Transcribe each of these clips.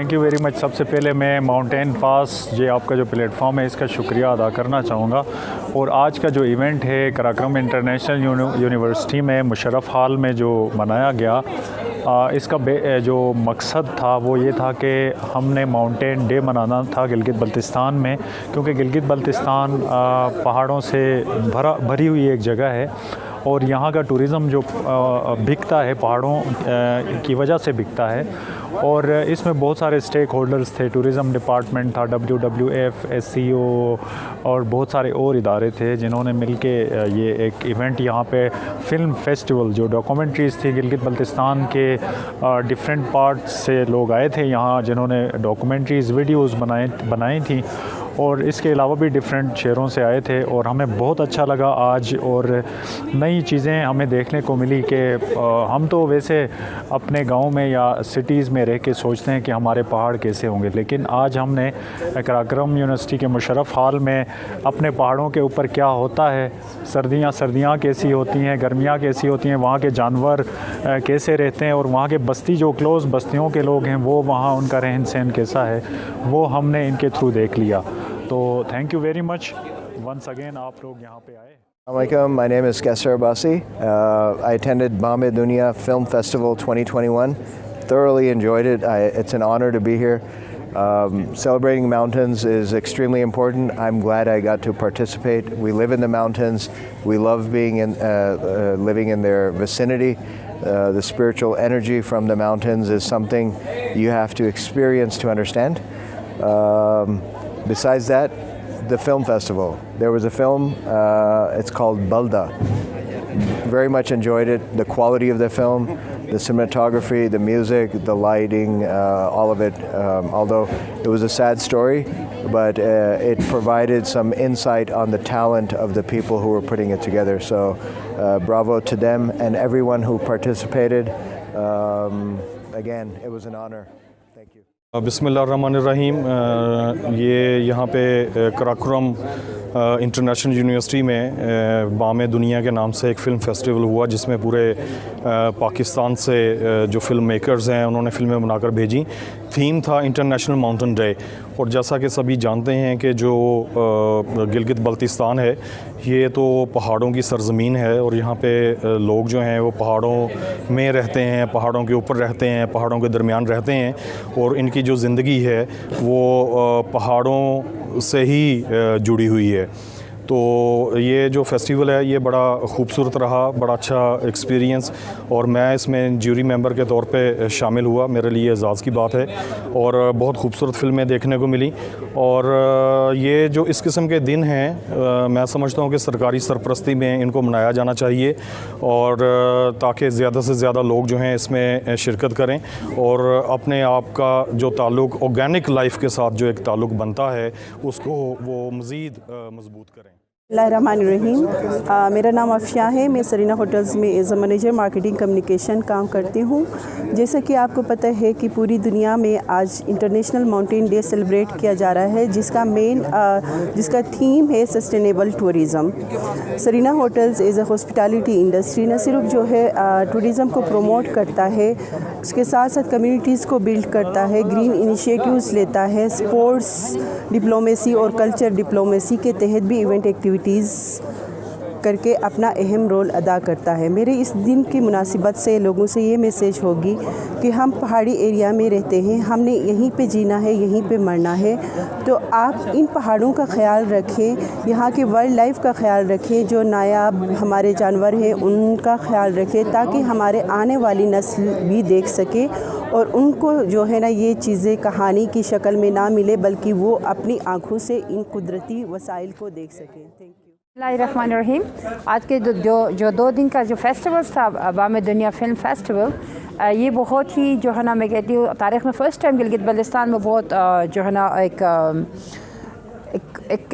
Thank you very much. सबसे पहले मैं माउंटेन पास जो आपका जो प्लेटफॉर्म है इसका शुक्रिया अदा करना चाहूँगा। और आज का जो इवेंट है कराक्रम इंटरनेशनल यूनिवर्सिटी में मुशर्रफ हॉल में जो मनाया गया, इसका जो मकसद था वो ये था कि हमने माउंटेन डे मनाना था गिलगित बल्तिस्तान में, क्योंकि गिलगित बल्तिस्तान पहाड़ों से भरी हुई एक जगह है और यहाँ का टूरिज़म जो बिकता है पहाड़ों की वजह से बिकता है। और इसमें बहुत सारे स्टेक होल्डर्स थे, टूरिज़म डिपार्टमेंट था, WWF, SCO और बहुत सारे और इदारे थे जिन्होंने मिलके ये एक इवेंट यहाँ पे फ़िल्म फेस्टिवल जो डॉक्यूमेंट्रीज़ थी गिलगित बल्तिस्तान के डिफरेंट पार्ट्स से लोग आए थे यहाँ जिन्होंने डॉक्यूमेंट्रीज़ वीडियोज़ बनाई थी और इसके अलावा भी डिफरेंट शहरों से आए थे। और हमें बहुत अच्छा लगा आज और नई चीज़ें हमें देखने को मिली कि हम तो वैसे अपने गांव में या सिटीज़ में रह के सोचते हैं कि हमारे पहाड़ कैसे होंगे, लेकिन आज हमने कराक्रम यूनिवर्सिटी के मुशर्रफ हॉल में अपने पहाड़ों के ऊपर क्या होता है, सर्दियाँ कैसी होती हैं, गर्मियाँ कैसी होती हैं, वहाँ के जानवर कैसे रहते हैं और वहाँ के बस्ती जो क्लोज़ बस्तियों के लोग हैं वो वहाँ उनका रहन सहन कैसा है, वो हमने इनके थ्रू देख लिया। तो thank you very much once again आप लोग यहाँ पे आए। Assalamualaikum. My name is Kesser Abbasi. I attended Baam-e Dunya Film Festival 2021. Thoroughly enjoyed it. It's an honor to be here. Celebrating mountains is extremely important. I'm glad I got to participate. We live in the mountains. We love being living in their vicinity. The spiritual energy from the mountains is something you have to experience to understand. Besides that, the film festival. There was a film, it's called Balda. Very much enjoyed it. The quality of the film, the cinematography, the music, the lighting, all of it. Although it was a sad story, but it provided some insight on the talent of the people who were putting it together. So bravo to them and everyone who participated. Again, it was an honor. Thank you. बिस्मिल्लाहिर्रहमानिर्रहीम। ये यहाँ पे Karakoram international university में balm दुनिया के नाम से एक फ़िल्म फेस्टिवल हुआ जिसमें पूरे पाकिस्तान से जो फ़िल्म मेकर्स हैं उन्होंने फ़िल्में बनाकर भेजी। थीम था इंटरनेशनल माउंटेन डे। और जैसा कि सभी जानते हैं कि जो गिलगित बल्तिस्तान है ये तो पहाड़ों की सरज़मीन है और यहाँ पे लोग जो हैं वो पहाड़ों में रहते हैं, पहाड़ों के ऊपर रहते हैं, पहाड़ों के दरमियान रहते हैं और इनकी जो ज़िंदगी है वो पहाड़ों से ही जुड़ी हुई है। तो ये जो फेस्टिवल है ये बड़ा ख़ूबसूरत रहा, बड़ा अच्छा एक्सपीरियंस और मैं इसमें ज्यूरी मेंबर के तौर पे शामिल हुआ। मेरे लिए एज़ाज़ की बात है और बहुत खूबसूरत फ़िल्में देखने को मिली। और ये जो इस किस्म के दिन हैं मैं समझता हूँ कि सरकारी सरपरस्ती में इनको मनाया जाना चाहिए और ताकि ज़्यादा से ज़्यादा लोग जो हैं इसमें शिरकत करें और अपने आप का जो ताल्लुक़ ऑर्गेनिक लाइफ के साथ जो एक ताल्लुक़ बनता है उसको वो मज़ीद मज़बूत करें। बिस्मिल्लाहिर्रहमानिर्रहीम। मेरा नाम अफिया है। मैं सरीना होटल्स में as a manager marketing communication काम करती हूँ। जैसा कि आपको पता है कि पूरी दुनिया में आज इंटरनेशनल माउंटेन डे सेलिब्रेट किया जा रहा है जिसका थीम है sustainable tourism. Serena hotels as a hospitality industry न सिर्फ जो है टूरिज़म को प्रमोट करता है, उसके साथ साथ कम्युनिटीज़ को बिल्ड करता है, ग्रीन इनिशिएटिव्स लेता है, स्पोर्ट्स डिप्लोमेसी और कल्चर डिप्लोमेसी के तहत भी इवेंट एक्टिविटीज़ करके अपना अहम रोल अदा करता है। मेरे इस दिन की मुनासिबत से लोगों से ये मैसेज होगी कि हम पहाड़ी एरिया में रहते हैं, हमने यहीं पे जीना है, यहीं पे मरना है। तो आप इन पहाड़ों का ख्याल रखें, यहाँ के वाइल्ड लाइफ का ख्याल रखें, जो नायाब हमारे जानवर हैं उनका ख्याल रखें ताकि हमारे आने वाली नस्ल भी देख सके और उनको जो है ना ये चीज़ें कहानी की शक्ल में ना मिले बल्कि वो अपनी आँखों से इन कुदरती वसाइल को देख सकें। Thank you. बिस्मिल्लाहिर्रहमानिर्रहीम। आज के जो 2 दिन का जो फेस्टिवल था बाम दुनिया फ़िल्म फेस्टिवल, ये बहुत ही जो है ना मैं कहती हूँ तारीख़ में फ़र्स्ट टाइम गिलगित बल्तिस्तान में बहुत जो है ना एक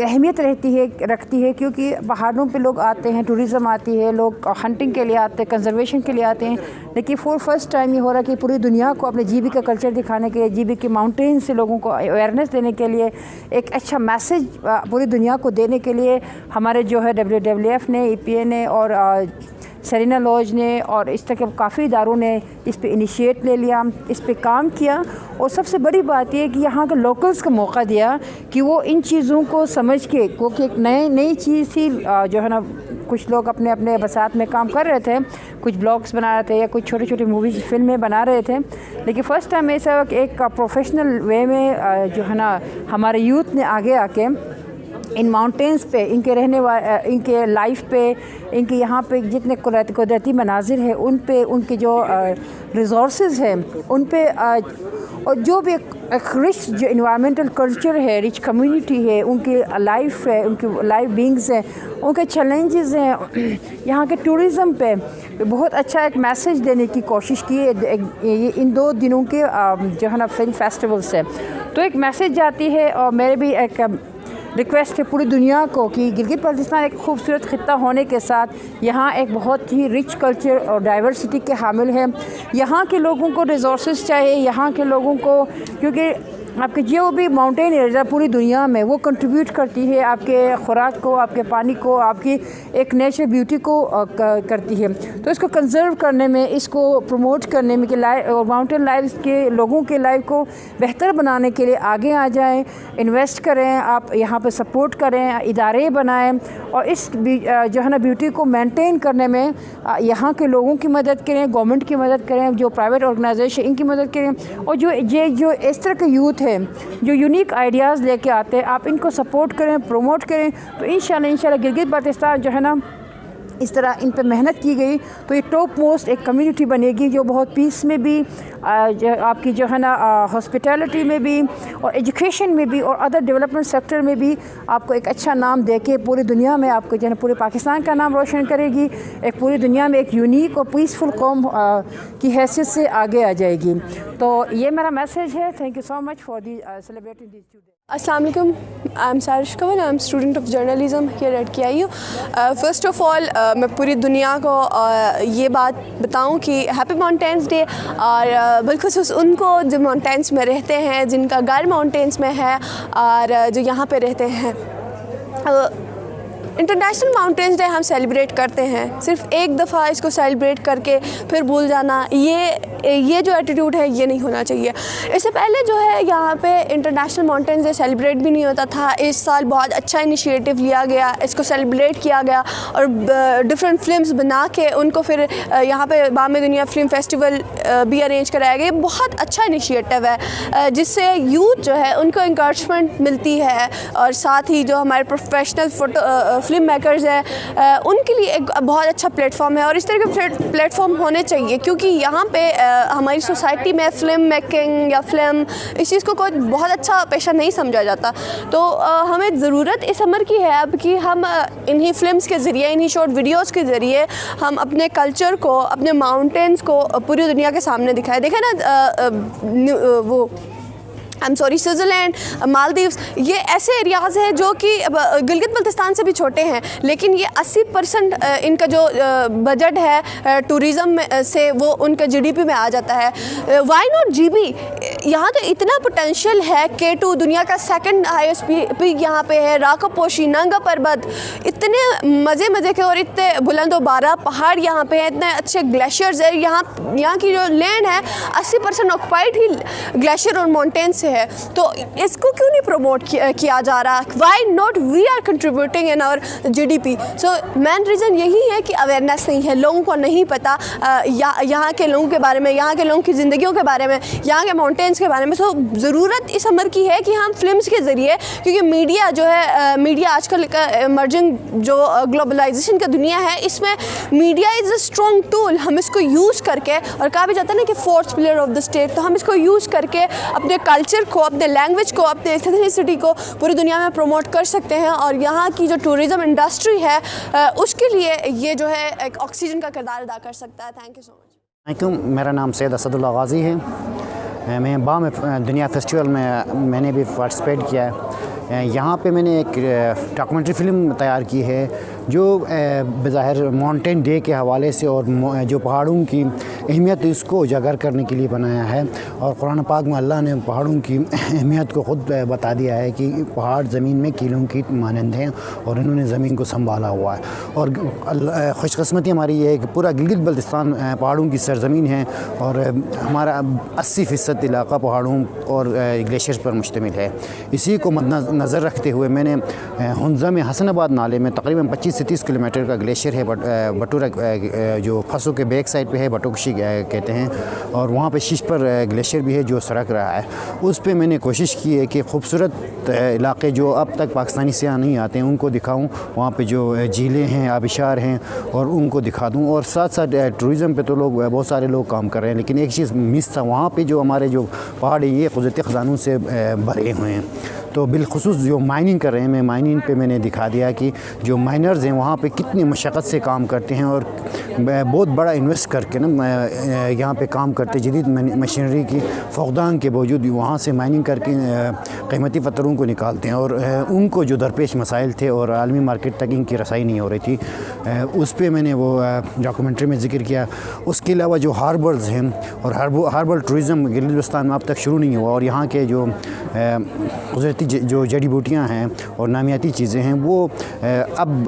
अहमियत रखती है क्योंकि पहाड़ों पे लोग आते हैं, टूरिज़म आती है, लोग हंटिंग के लिए आते हैं, कंजर्वेशन के लिए आते हैं। लेकिन फर्स्ट टाइम ये हो रहा है कि पूरी दुनिया को अपने जीबी का कल्चर दिखाने के लिए, जीबी के माउंटेन से लोगों को अवेयरनेस देने के लिए, एक अच्छा मैसेज पूरी दुनिया को देने के लिए हमारे जो है WWF ने, EPA ने और सेरेना लॉज ने और इस तरह के काफ़ी इदारों ने इस पे इनिशिएट ले लिया, इस पे काम किया। और सबसे बड़ी बात यह कि यहाँ के लोकल्स को मौका दिया कि वो इन चीज़ों को समझ के, क्योंकि एक नई चीज़ थी जो है ना, कुछ लोग अपने अपने बसात में काम कर रहे थे, कुछ ब्लॉग्स बना रहे थे या कुछ छोटे छोटे मूवीज़ फिल्में बना रहे थे, लेकिन फ़र्स्ट टाइम ऐसा एक प्रोफेशनल वे में जो है ना हमारे यूथ ने आगे आके इन माउंटेन्स पे, इनके इनके लाइफ पे, इनके यहाँ पे जितने कुदरती मनाजिर है उन पे, उनके जो रिसोर्सेज हैं उन पे, और जो भी एक रिच जो इन्वायरमेंटल कल्चर है, रिच कम्युनिटी है, उनकी लाइफ है, उनकी लाइफ बींग्स हैं, उनके चैलेंजेस हैं, यहाँ के टूरिज़म पे बहुत अच्छा एक मैसेज देने की कोशिश की है इन 2 दिनों के जो है ना फिल्म फेस्टिवल से। तो एक मैसेज जाती है और मेरे भी एक रिक्वेस्ट है पूरी दुनिया को कि गिलगित बल्तिस्तान एक खूबसूरत ख़ित्ता होने के साथ यहाँ एक बहुत ही रिच कल्चर और डाइवर्सिटी के हामिल है। यहाँ के लोगों को रिसोर्सेज चाहिए, यहाँ के लोगों को, क्योंकि आपके जो भी माउंटेन एरिया पूरी दुनिया में वो कंट्रीब्यूट करती है आपके खुराक को, आपके पानी को, आपकी एक नेचर ब्यूटी को करती है। तो इसको कंजर्व करने में, इसको प्रमोट करने में कि और माउंटेन लाइफ के लोगों के लाइफ को बेहतर बनाने के लिए आगे आ जाएं, इन्वेस्ट करें, आप यहाँ पे सपोर्ट करें, इदारे बनाएं और इस जो है ना ब्यूटी को मेंटेन करने में यहाँ के लोगों की मदद करें, गवर्नमेंट की मदद करें, जो प्राइवेट ऑर्गेनाइजेशन इनकी मदद करें। और जो इस तरह के यूथ जो यूनिक आइडियाज़ लेके आते हैं, आप इनको सपोर्ट करें, प्रमोट करें, तो इंशाल्लाह गिलगित बाल्टिस्तान जो है ना, इस तरह इन पे मेहनत की गई तो ये टॉप मोस्ट एक कम्युनिटी बनेगी जो बहुत पीस में भी, आपकी जो है ना हॉस्पिटैलिटी में भी और एजुकेशन में भी और अदर डेवलपमेंट सेक्टर में भी आपको एक अच्छा नाम देके पूरी दुनिया में आपको जो है पूरे पाकिस्तान का नाम रोशन करेगी, एक पूरी दुनिया में एक यूनिक और पीसफुल कौम की हैसियत से आगे आ जाएगी। तो ये मेरा मैसेज है। Thank you so much for the celebrating this today. अस्सलाम वालेकुम, I am Sarish Kanwal, I am student of journalism here at KIU। First of all मैं पूरी दुनिया को ये बात बताऊं कि हैप्पी माउंटेन्स डे, और बिलखुसूस उनको जो माउंटेन्स में रहते हैं, जिनका घर माउंटेन्स में है और जो यहाँ पे रहते हैं। इंटरनेशनल माउंटेन्स डे हम सेलिब्रेट करते हैं, सिर्फ एक दफ़ा इसको सेलिब्रेट करके फिर भूल जाना, ये जो एटीट्यूड है ये नहीं होना चाहिए। इससे पहले जो है यहाँ पे इंटरनेशनल माउंटेन्स डे सेलिब्रेट भी नहीं होता था। इस साल बहुत अच्छा इनिशिएटिव लिया गया, इसको सेलिब्रेट किया गया और डिफरेंट फिल्म्स बना के उनको फिर यहाँ पे बामे दुनिया फिल्म फेस्टिवल भी अरेंज कराया गया। बहुत अच्छा इनिशिएटिव है जिससे यूथ जो है उनको इंकरेजमेंट मिलती है और साथ ही जो हमारे प्रोफेशनल फिल्म मेकर्स हैं उनके लिए एक बहुत अच्छा प्लेटफॉर्म है और इस तरह के प्लेटफॉर्म होने चाहिए, क्योंकि यहाँ पे हमारी सोसाइटी में फ़िल्म मेकिंग या फिल्म इस चीज़ को कोई बहुत अच्छा पेशा नहीं समझा जाता। तो हमें ज़रूरत इस अमर की है अब कि हम इन्हीं फिल्म्स के ज़रिए, इन्हीं शॉर्ट वीडियोज़ के ज़रिए हम अपने कल्चर को, अपने माउंटेन्स को पूरी दुनिया के सामने दिखाएं। देखें ना वो स्विट्ज़रलैंड, मालदीव्स, ये ऐसे एरियाज़ हैं जो कि गिलगित बल्तिस्तान से भी छोटे हैं, लेकिन ये 80% इनका जो बजट है टूरिज़्म से वो उनका GDP में आ जाता है। Why not GB? यहाँ तो इतना पोटेंशियल है। K2 दुनिया का 2nd हाईएस्ट पीक यहाँ पे है, राकापोशी, नंगा पर्वत, इतने मज़े के और इतने बुलंद और 12 पहाड़ यहाँ पे हैं, इतने अच्छे ग्लेशियर्स है। यहाँ की जो लैंड है 80% ऑक्युपाइड ही ग्लेशियर और माउंटेन है। तो इसको क्यों नहीं प्रमोट किया जा रहा? Why not we are contributing in our GDP? So main reason यही है कि अवेयरनेस नहीं है, लोगों को नहीं पता यहाँ के लोगों के बारे में, यहाँ के लोगों की ज़िंदगियों के बारे में, यहाँ के माउंटेन्स के बारे में। सो ज़रूरत इस अमर की है कि हम फिल्म्स के ज़रिए, क्योंकि मीडिया जो है, मीडिया आजकल का इमर्जिंग जो ग्लोबलाइजेशन का दुनिया है, इसमें media is a strong tool. हम इसको यूज़ करके, और कहा भी जाता है ना कि fourth pillar of the state, तो हम इसको यूज़ करके अपने कल्चर को, अपने लैंग्वेज को, अपने एथनिसिटी को पूरी दुनिया में प्रमोट कर सकते हैं। और यहाँ की जो टूरिज़्म इंडस्ट्री है उसके लिए ये जो है एक ऑक्सीजन का किरदार अदा कर सकता है। Thank you so much. मेरा नाम सैयद असदुल्ला गाजी है। मैं बाम दुनिया फेस्टिवल में मैंने भी पार्टिसिपेट किया है। यहाँ पे मैंने एक डॉक्यूमेंट्री फ़िल्म तैयार की है जो बज़ाहिर माउंटेन डे के हवाले से और जो पहाड़ों की अहमियत इसको उजागर करने के लिए बनाया है। और कुरान पाक में अल्लाह ने पहाड़ों की अहमियत को ख़ुद बता दिया है कि पहाड़ ज़मीन में कीलों की मानंद हैं और इन्होंने ज़मीन को संभाला हुआ है। और खुशकिस्मती हमारी ये है कि पूरा गिलगित बल्तिस्तान पहाड़ों की सरज़मीन है और हमारा 80% इलाका पहाड़ों और ग्लेशियर्स पर मुश्तमिल है। इसी को मद्देनज़र रखते हुए मैंने हुंज़ा में हसनाबाद नाले में तकरीबन 25 से 30 किलोमीटर का ग्लेशियर है, बटूरा जो फसों के बैक साइड पे है, बटोकशी कहते हैं, और वहाँ पे शीश पर ग्लेशियर भी है जो सरक रहा है। उस पे मैंने कोशिश की है कि खूबसूरत इलाके जो अब तक पाकिस्तानी सयाह नहीं आते हैं उनको दिखाऊं, वहाँ पे जो झीलें हैं, आबिशार हैं, और उनको दिखा दूं। और साथ साथ टूरिज़म पे तो लोग बहुत सारे लोग काम कर रहे हैं, लेकिन एक चीज़ मिस था, वहाँ पे जो हमारे जो पहाड़ है ये कुदरती ख़ज़ानों से भरे हुए हैं। तो बिलखुसूस जो माइनिंग कर रहे हैं, मैं माइनिंग पे मैंने दिखा दिया कि जो माइनर्स हैं वहाँ पे कितनी मशक्क़त से काम करते हैं और बहुत बड़ा इन्वेस्ट करके ना यहाँ पे काम करते, जदीद मशीनरी की फ़क़दान के बावजूद वहाँ से माइनिंग करके कीमती पत्थरों को निकालते हैं। और उनको जो दरपेश मसाइल थे और आलमी मार्केट तक इनकी रसाई नहीं हो रही थी, उस पर मैंने वो डॉक्यूमेंट्री में ज़िक्र किया। उसके अलावा जो हार्बर्स हैं और हार्बर टूरिज़म गिलगित बल्तिस्तान में अब तक शुरू नहीं हुआ, और यहाँ के जो कुदरती जो जड़ी बूटियाँ हैं और नामियाती चीज़ें हैं वो अब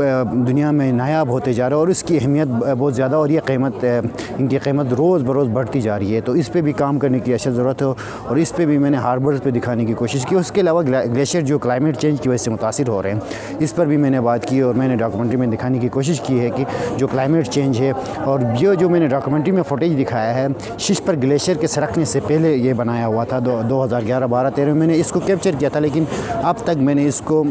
दुनिया में नायाब होते जा रहे हैं और इसकी अहमियत बहुत ज़्यादा, और ये कीमत इनकी कीमत रोज़ बरोज़ बढ़ती जा रही है। तो इस पे भी काम करने की अशद ज़रूरत है और इस पे भी मैंने हार्बर्स पे दिखाने की कोशिश की। उसके अलावा ग्लेशियर जो क्लाइमेट चेंज की वजह से मुतासिर हो रहे हैं, इस पर भी मैंने बात की और मैंने डॉक्यूमेंट्री में दिखाने की कोशिश की है कि जो क्लाइमेट चेंज है, और जो मैंने डॉक्यूमेंट्री में फुटेज दिखाया है शीश पर ग्लेशियर के सरकने से पहले ये बनाया हुआ था 2011-12-13 में मैंने इसको कैप्चर किया था, लेकिन अब तक मैंने इसको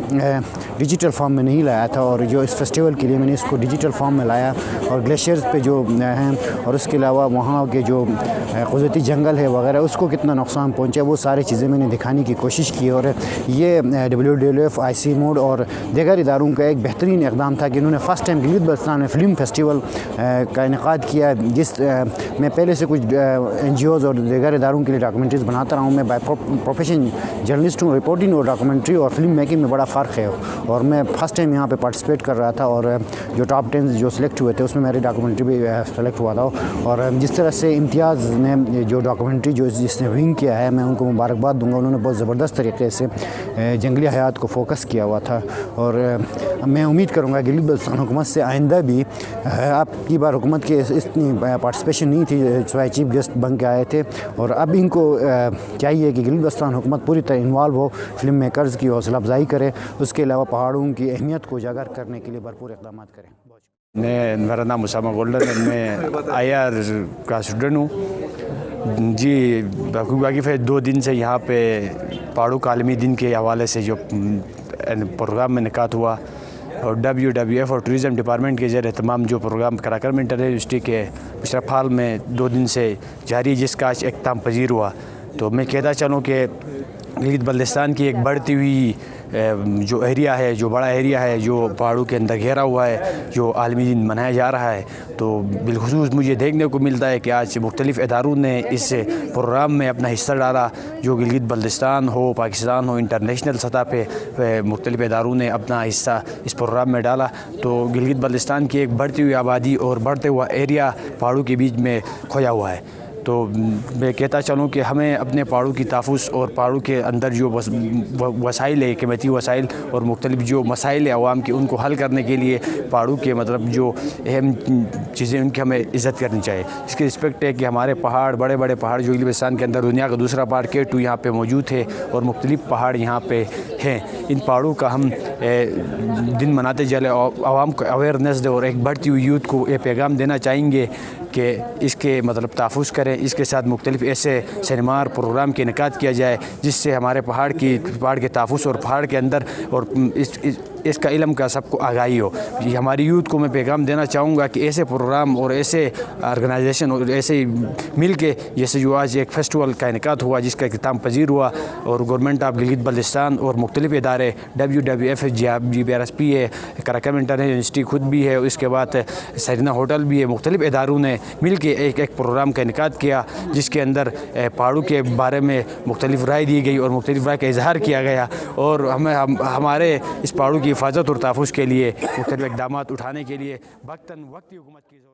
डिजिटल फॉर्म में नहीं लाया था। और जो इस फेस्टिवल के लिए मैंने इसको डिजिटल फॉर्म में लाया और ग्लेशियर्स पे जो हैं और उसके अलावा वहाँ के जो कुदरती जंगल है वगैरह उसको कितना नुकसान पहुँचा, वो सारी चीज़ें मैंने दिखाने की कोशिश की। और ये WWF, IC मोड और दीगर इदारों का एक बेहतरीन इक़दाम था कि इन्होंने फ़र्स्ट टाइम गिलगित बल्तिस्तान में फ़िल्म फेस्टिवल का इनेकाद किया, जिस मैं पहले से कुछ NGOs और दीगर इदारों के लिए डॉक्यूमेंट्रीज़ बनाता रहा हूँ। मैं बाय प्रोफेशन जर्नलिस्ट हूँ। रिपोर्टिंग और डॉक्यूमेंट्री और फिल्म मेकिंग में बड़ा फ़र्क है, और मैं फ़र्स्ट टाइम यहाँ पे पार्टिसिपेट कर रहा था और जो टॉप 10 जो सिलेक्ट हुए थे उसमें मेरी डॉक्यूमेंट्री भी सेलेक्ट हुआ था। और जिस तरह से इम्तियाज़ ने जो डॉक्यूमेंट्री जिसने विंग किया है, मैं उनको मुबारकबाद दूंगा। उन्होंने बहुत ज़बरदस्त तरीके से जंगली हयात को फोकस किया हुआ था और मैं उम्मीद करूँगा गिलगित बल्तिस्तान हुकूमत से आइंदा भी, आपकी बार हुकूमत के इतनी पार्टिसिपेशन नहीं थी, सिवाय चीफ गेस्ट बन के आए थे, और अब इनको चाहिए कि गिलगित बल्तिस्तान हुकूमत पूरी तरह इन्वॉल्व हो, फिल्म मेकर्स की हौसला अफजाई करे, उसके अलावा पहाड़ों की अहमियत को उजागर करने के लिए भरपूर इक़दाम करें। मेरा नाम उसामा गोल्डन है, मैं IR का स्टूडेंट हूँ जी। वाकिफ़ है 2 दिन से यहाँ पे पहाड़ों का आलमी दिन के हवाले से जो प्रोग्राम में निकात हुआ और WWF और टूरिज़म डिपार्टमेंट के ज़रिए तमाम जो प्रोग्राम कराक्रम इंटरनेशनल यूनिवर्सिटी के मुशर्रफ हॉल में 2 दिन से जारी, जिसका आज इख्तिताम पजीर हुआ। तो मैं कहता चलूँ कि गिलगित बल्तिस्तान की एक बढ़ती हुई जो एरिया है, जो बड़ा एरिया है, जो पहाड़ों के अंदर घेरा हुआ है, जो आलमी दिन मनाया जा रहा है, तो बिलखुसूस मुझे देखने को मिलता है कि आज मुख्तलिफ़ इदारों ने इस प्रोग्राम में अपना हिस्सा डाला। जो गिलगित बल्तिस्तान हो, पाकिस्तान हो, इंटरनेशनल सतह पे मुख्तलिफ़ इदारों ने अपना हिस्सा इस प्रोग्राम में डाला। तो गिलगित बल्तिस्तान की एक बढ़ती हुई आबादी और बढ़ते हुआ एरिया पहाड़ों के बीच में खोया हुआ है। तो मैं कहता चलूँ कि हमें अपने पहाड़ों की तहफ़्फ़ुज़ और पहाड़ों के अंदर जो वसाइल है, कीमती वसाइल और मुख्तलिफ़ जो मसाइल है अवाम की, उनको हल करने के लिए पहाड़ों के मतलब जो अहम चीज़ें उनकी हमें इज़्ज़त करनी चाहिए। इसकी रिस्पेक्ट है कि हमारे पहाड़, बड़े बड़े पहाड़ जो गिलगित बल्तिस्तान के अंदर दुनिया का दूसरा पहाड़ K2 यहाँ पे मौजूद है और मुख्तलिफ़ पहाड़ यहाँ पे हैं। इन पहाड़ों का हम दिन मनाते चले, आवाम को अवेयरनेस दे और एक बढ़ती हुई यूथ को ये पैगाम देना चाहेंगे कि इसके मतलब तहफ़्फ़ुज़ करें। इसके साथ मुख्तलिफ़ ऐसे सिनेमार प्रोग्राम के इनेकाद किया जाए जिससे हमारे पहाड़ के तहफ़्फ़ुज़ और पहाड़ के अंदर और इसका इल्म का सबको आगाही हो। ये हमारी यूथ को मैं पैगाम देना चाहूँगा कि ऐसे प्रोग्राम और ऐसे ऑर्गेनाइजेशन और ऐसे मिल के, जैसे जो आज एक फेस्टिवल का इनेकाद हुआ जिसका इख्तिताम पजीर हुआ, और गवर्नमेंट ऑफ गिलगित बल्तिस्तान और मुख्तलिफ़ इदारे WWF GBRSP है, कराक्रम इंटरनेशनल यूनिवर्सिटी खुद भी है, उसके बाद सरीना होटल भी है, मुख्तलिफ़ इदारों ने मिल के एक प्रोग्राम का इनेकाद किया जिसके अंदर पहाड़ों के बारे में मुख्तलिफ़ राय दी गई और मुख्तलिफ़ राय का इजहार किया गया। और हमारे इस पहाड़ों की की हिफाजत और तहफ़्फ़ुज़ के लिए मुख्तलिफ़ इक़दामात उठाने के लिए वक्तन वक्ती हुकूमत की